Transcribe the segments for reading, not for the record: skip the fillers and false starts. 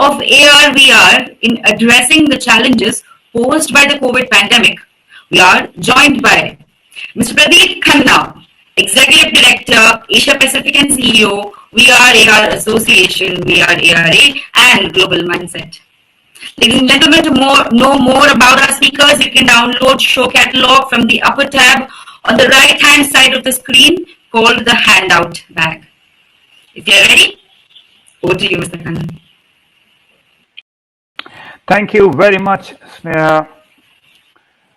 of AR VR in addressing the challenges posed by the COVID pandemic, we are joined by Mr. Pradeep Khanna, Executive Director, Asia Pacific and CEO, VRAR Association, VRARA, and Global Mindset. Ladies and gentlemen, to know more about our speakers, you can download show catalog from the upper tab on the right-hand side of the screen called the handout bag. If you're ready, over to you, Mr. Khanna. Thank you very much, Sneha.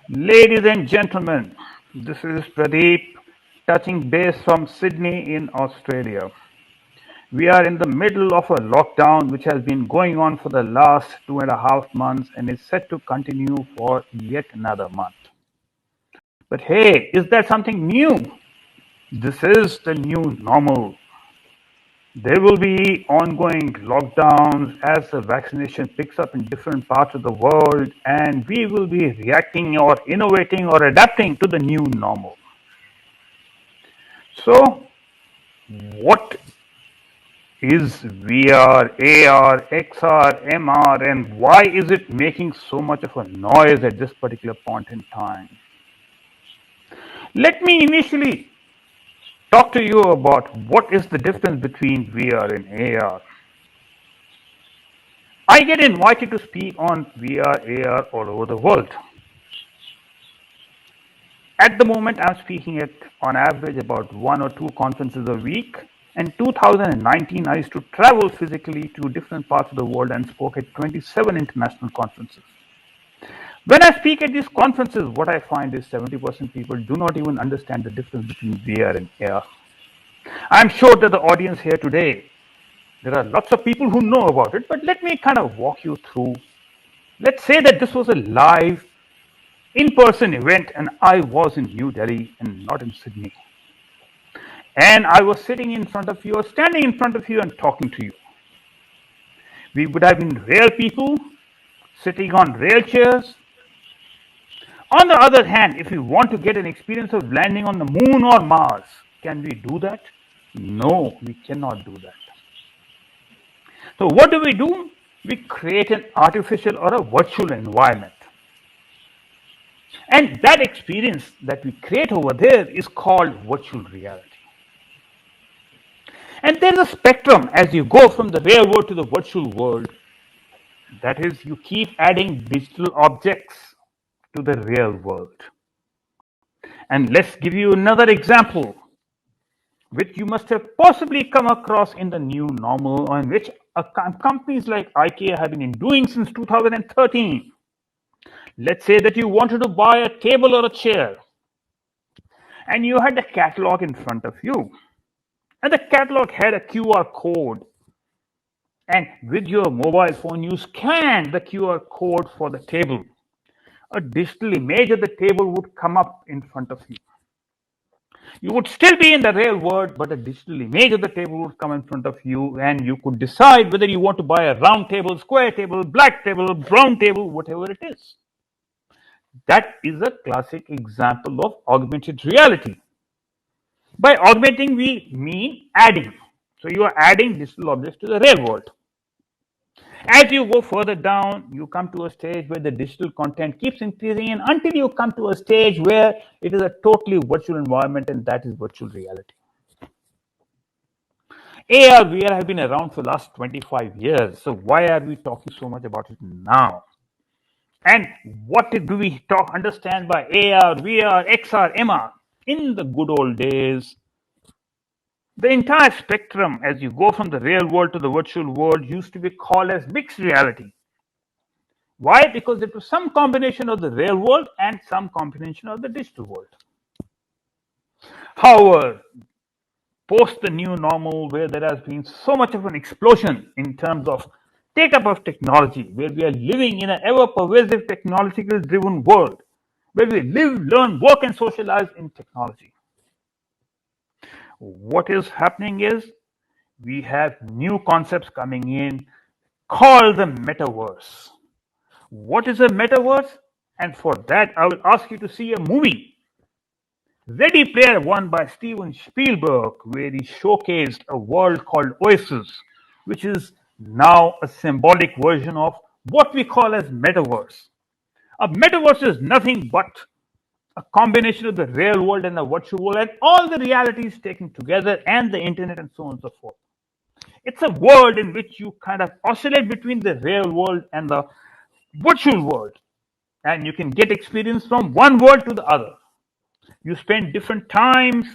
Ladies and gentlemen, this is Pradeep touching base from Sydney in Australia. We are in the middle of a lockdown which has been going on for the last 2.5 months and is set to continue for yet another month. But hey, is that something new? This is the new normal. There will be ongoing lockdowns as the vaccination picks up in different parts of the world, and we will be reacting or innovating or adapting to the new normal. So, what is VR, AR, XR, MR, and why is it making so much of a noise at this particular point in time? Let me initially talk to you about what is the difference between VR and AR. I get invited to speak on VR, AR all over the world. At the moment, I'm speaking at on average about 1 or 2 conferences a week. In 2019, I used to travel physically to different parts of the world and spoke at 27 international conferences. When I speak at these conferences, what I find is 70% people do not even understand the difference between VR and AR. I'm sure that the audience here today, there are lots of people who know about it, but let me kind of walk you through. Let's say that this was a live, in-person event and I was in New Delhi and not in Sydney. And I was sitting in front of you or standing in front of you and talking to you. We would have been real people sitting on real chairs. On the other hand, if we want to get an experience of landing on the moon or Mars, can we do that? No, we cannot do that. So what do? We create an artificial or a virtual environment. And that experience that we create over there is called virtual reality. And there's a spectrum as you go from the real world to the virtual world. That is, you keep adding digital objects to the real world. And let's give you another example, which you must have possibly come across in the new normal, and which companies like IKEA have been doing since 2013. Let's say that you wanted to buy a table or a chair, and you had the catalog in front of you. And the catalog had a QR code. And with your mobile phone, you scanned the QR code for the table. A digital image of the table would come up in front of you. You would still be in the real world, but a digital image of the table would come in front of you, and you could decide whether you want to buy a round table, square table, black table, brown table, whatever it is. That is a classic example of augmented reality. By augmenting, we mean adding. So you are adding digital objects to the real world. As you go further down, you come to a stage where the digital content keeps increasing, and until you come to a stage where it is a totally virtual environment, and that is virtual reality. AR, VR have been around for the last 25 years. So why are we talking so much about it now? And what do we understand by AR, VR, XR, MR? In the good old days, the entire spectrum, as you go from the real world to the virtual world, used to be called as mixed reality. Why? Because it was some combination of the real world and some combination of the digital world. However, post the new normal, where there has been so much of an explosion in terms of take-up of technology, where we are living in an ever-pervasive technological-driven world, where we live, learn, work, and socialize in technology. What is happening is we have new concepts coming in called the Metaverse. What is a Metaverse? And for that, I will ask you to see a movie, Ready Player One by Steven Spielberg, where he showcased a world called Oasis, which is now a symbolic version of what we call as metaverse. A metaverse is nothing but a combination of the real world and the virtual world and all the realities taken together and the internet and so on and so forth. It's a world in which you kind of oscillate between the real world and the virtual world, and you can get experience from one world to the other. You spend different times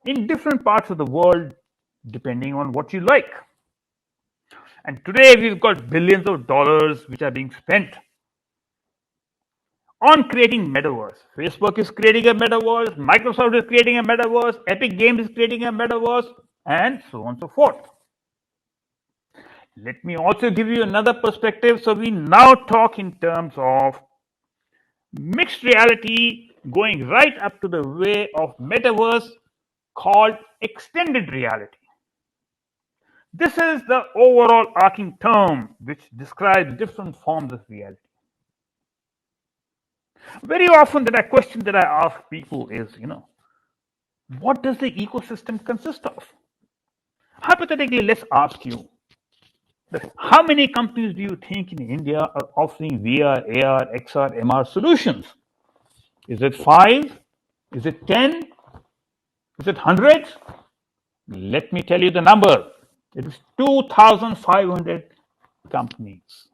in different parts of the world depending on what you like. And today we've got billions of dollars which are being spent on creating metaverse. Facebook is creating a metaverse, Microsoft is creating a metaverse, Epic Games is creating a metaverse, and so on and so forth. Let me also give you another perspective. So we now talk in terms of mixed reality going right up to the way of metaverse called extended reality. This is the overall arcing term which describes different forms of reality. Very often, that a question that I ask people is, what does the ecosystem consist of? Hypothetically, let's ask you, how many companies do you think in India are offering VR, AR, XR, MR solutions? Is it 5? Is it 10? Is it hundreds? Let me tell you the number. It is 2,500 companies.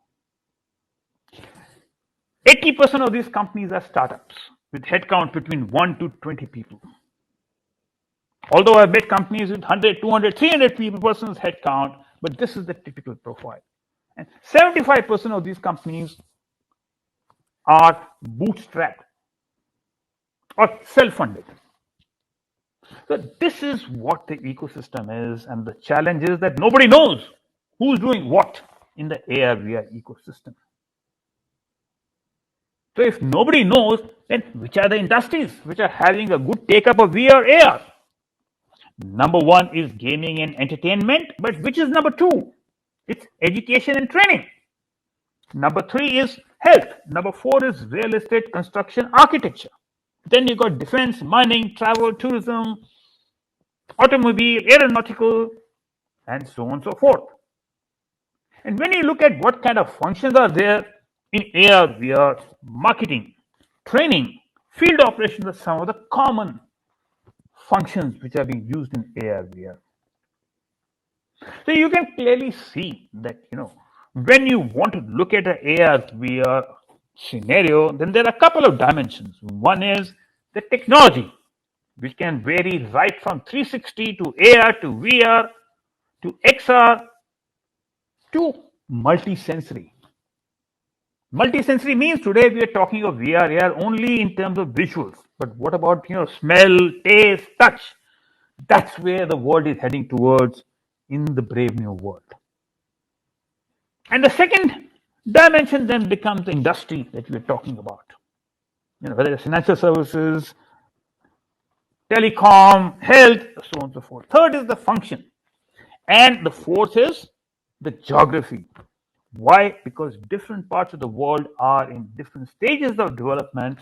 80% of these companies are startups with headcount between 1 to 20 people. Although I've met companies with 100, 200, 300 people persons headcount, but this is the typical profile. And 75% of these companies are bootstrapped or self-funded. So this is what the ecosystem is, and the challenge is that nobody knows who's doing what in the AR VR ecosystem. So if nobody knows, then which are the industries which are having a good take-up of VR AR? Number one is gaming and entertainment, but which is number two? It's education and training. Number three is health. Number four is real estate, construction, architecture. Then you got defense, mining, travel, tourism, automobile, aeronautical, and so on and so forth. And when you look at what kind of functions are there in AR, VR, marketing, training, field operations are some of the common functions which are being used in AR, VR. So you can clearly see that, when you want to look at an AR, VR scenario, then there are a couple of dimensions. One is the technology, which can vary right from 360 to AR to VR to XR to multisensory. Multisensory means today we are talking of VR, AR only in terms of visuals. But what about smell, taste, touch? That's where the world is heading towards in the brave new world. And the second dimension then becomes the industry that we're talking about. Whether it's financial services, telecom, health, so on and so forth. Third is the function. And the fourth is the geography. Why? Because different parts of the world are in different stages of development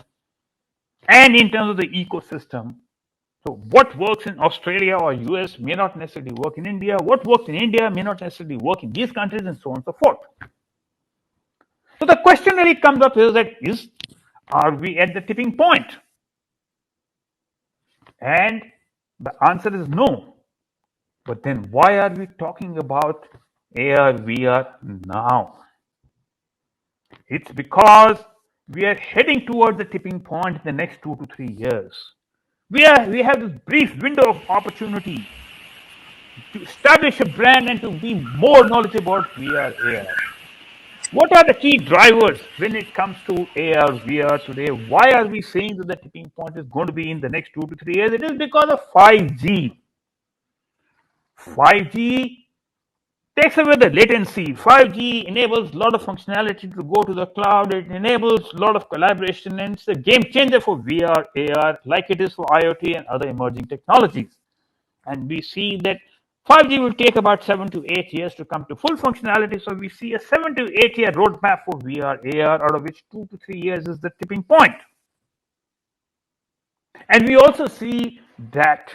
and in terms of the ecosystem. So what works in Australia or US may not necessarily work in India. What works in India may not necessarily work in these countries, and so on and so forth. So the question really comes up is that are we at the tipping point? And the answer is no. But then why are we talking about AR, VR now? It's because we are heading towards the tipping point in the next 2 to 3 years. We have this brief window of opportunity to establish a brand and to be more knowledgeable about VR, AR. What are the key drivers when it comes to AR, VR today? Why are we saying that the tipping point is going to be in the next 2 to 3 years? It is because of 5G. 5G takes away the latency. 5G enables a lot of functionality to go to the cloud. It enables a lot of collaboration, and it's a game changer for VR, AR, like it is for IoT and other emerging technologies. And we see that 5G will take about 7 to 8 years to come to full functionality. So we see a 7 to 8 year roadmap for VR, AR, out of which 2 to 3 years is the tipping point. And we also see that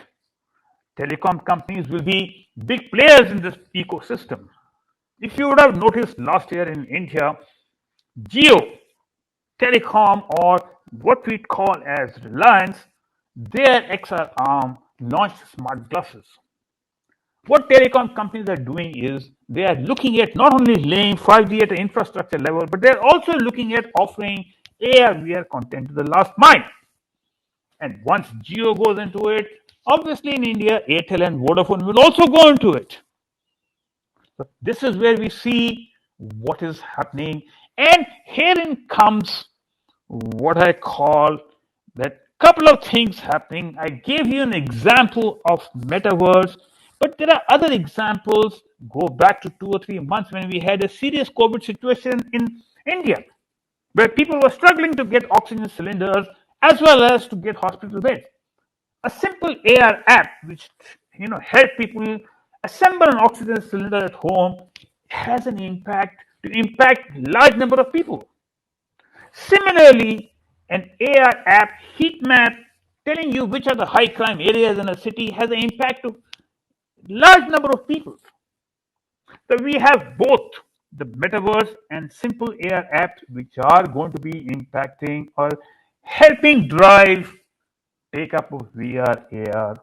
telecom companies will be big players in this ecosystem. If you would have noticed last year in India, Geo Telecom, or what we call as Reliance, their XR arm launched smart glasses. What telecom companies are doing is they are looking at not only laying 5G at an infrastructure level, but they're also looking at offering AR VR content to the last mile. And once Geo goes into it, obviously in India, Airtel and Vodafone will also go into it. So this is where we see what is happening. And herein comes what I call that couple of things happening. I gave you an example of Metaverse, but there are other examples. Go back to 2 or 3 months when we had a serious COVID situation in India, where people were struggling to get oxygen cylinders as well as to get hospital beds. A simple AR app which help people assemble an oxygen cylinder at home has an impact to impact large number of people. Similarly, an AR app heat map telling you which are the high crime areas in a city has an impact to large number of people. So we have both the metaverse and simple AR apps which are going to be impacting or helping drive take up of VR AR.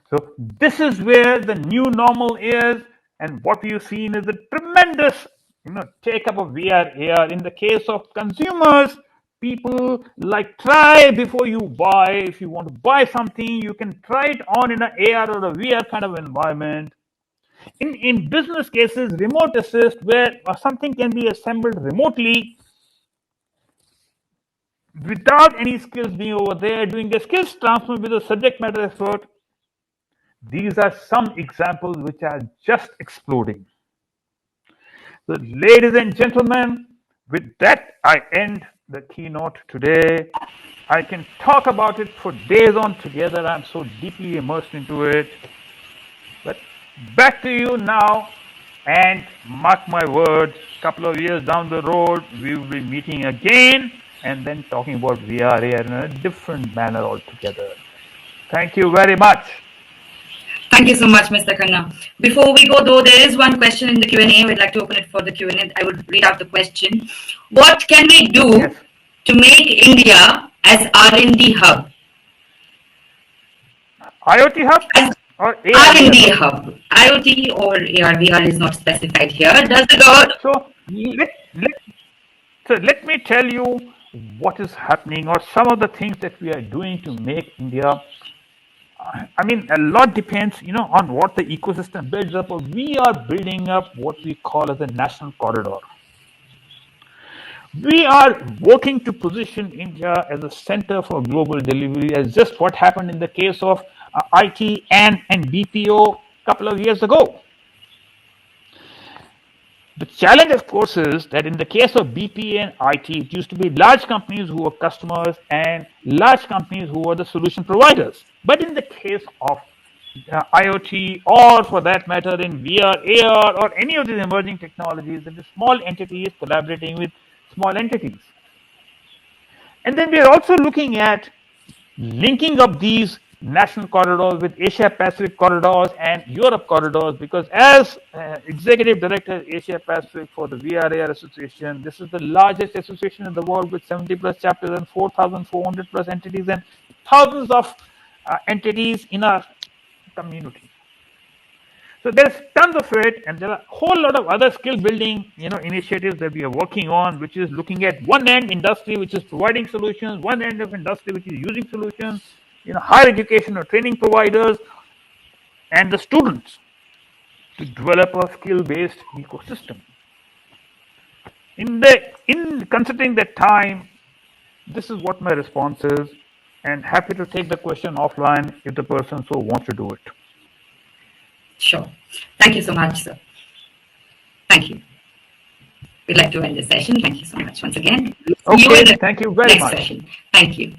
So this is where the new normal is, and what we've seen is a tremendous take up of VR AR. In the case of consumers, people like try before you buy. If you want to buy something, you can try it on in an AR or a VR kind of environment. In business cases, remote assist, where something can be assembled remotely without any skills being over there, doing a skills transfer with a subject matter expert. These are some examples which are just exploding. So, ladies and gentlemen, with that, I end the keynote today. I can talk about it for days on together. I'm so deeply immersed into it. But back to you now, and mark my words, a couple of years down the road, we will be meeting again and then talking about VRARA in a different manner altogether. Thank you very much. Thank you so much, Mr. Khanna. Before we go, though, there is one question in the Q&A. We'd like to open it for the Q&A. I would read out the question. What can we do to make India as R&D hub? IoT hub? Or R&D hub. IoT or AR/VR is not specified here. Does the government... So let me tell you what is happening or some of the things that we are doing to make India. I mean, a lot depends, on what the ecosystem builds up. We are building up what we call as a national corridor. We are working to position India as a center for global delivery, as just what happened in the case of IT and BPO a couple of years ago. The challenge, of course, is that in the case of BPA and IT, it used to be large companies who were customers and large companies who were the solution providers. But in the case of IoT, or for that matter in VR, AR, or any of these emerging technologies, it is small entities collaborating with small entities. And then we are also looking at linking up these national corridors with Asia Pacific corridors and Europe corridors, because as executive director Asia Pacific for the VRARA Association, this is the largest association in the world with 70 plus chapters and 4,400 plus entities and thousands of entities in our community. So there's tons of it, and there are a whole lot of other skill building initiatives that we are working on, which is looking at one end industry which is providing solutions, one end of industry which is using solutions, higher education or training providers, and the students to develop a skill-based ecosystem. In considering that time, this is what my response is, and happy to take the question offline if the person so wants to do it. Sure. Thank you so much, sir. Thank you. We'd like to end this session. Thank you so much once again. Okay, thank you very much. Session. Thank you.